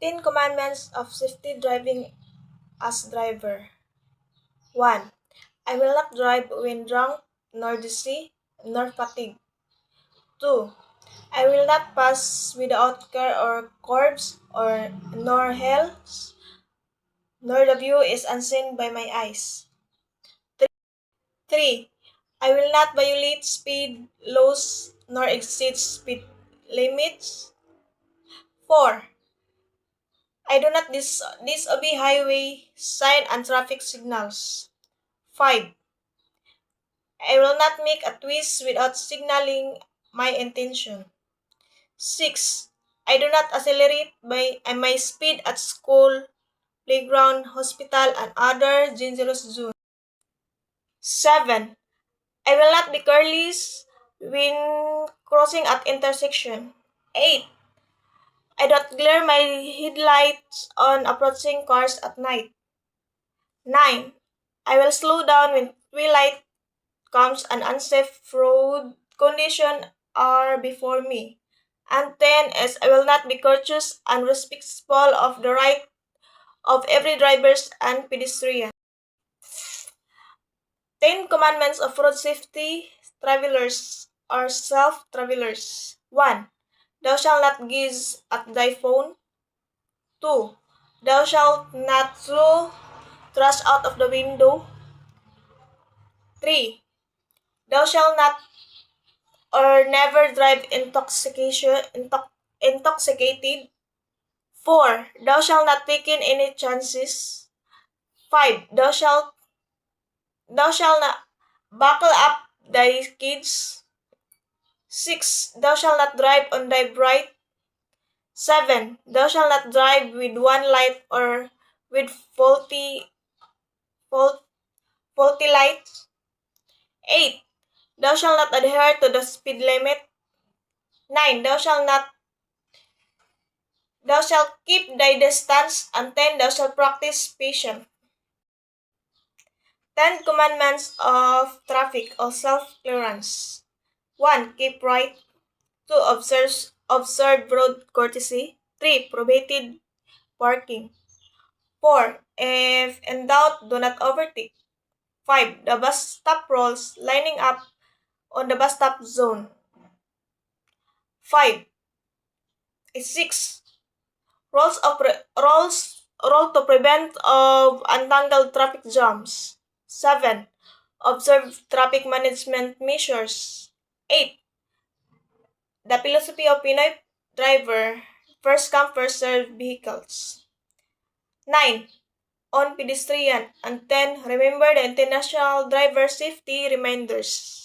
10 Commandments of Safety Driving as Driver. 1. I will not drive when drunk, nor dizzy, nor fatigued. 2. I will not pass without care or curbs, or nor hills, nor the view is unseen by my eyes. 3. I will not violate speed laws nor exceed speed limits. 4. I do not disobey highway sign and traffic signals. 5. I will not make a twist without signaling my intention. 6. I do not accelerate by my speed at school, playground, hospital, and other dangerous zones. 7. I will not be careless when crossing at intersection. 8. I don't glare my headlights on approaching cars at night. 9. I will slow down when twilight comes and unsafe road conditions are before me. And 10 is I will not be courteous and respectful of the right of every drivers and pedestrian. 10 commandments of road safety travelers or self-travelers. 1. Thou shalt not gaze at thy phone. 2. Thou shalt not throw trash out of the window. 3. Thou shalt not or never drive intoxicated. 4. Thou shalt not take in any chances. 5. Thou shalt not buckle up thy kids. 6. Thou shalt not drive on thy bright. 7. Thou shalt not drive with one light or with fault, faulty lights. 8. Thou shalt not adhere to the speed limit. 9. Thou shalt keep thy distance. And 10. Thou shalt practice patience. 10 Commandments of Traffic or Self-Clearance. 1. Keep right. 2. Observe road courtesy. 3. Prohibited parking. 4. If in doubt, do not overtake. 5. The bus stop rules lining up on the bus stop zone. 5. 6. Rule to prevent of untangled traffic jams. 7. Observe traffic management measures. 8. The philosophy of Pinoy driver, first come first serve vehicles. 9. On pedestrian. And 10. Remember the international driver safety reminders.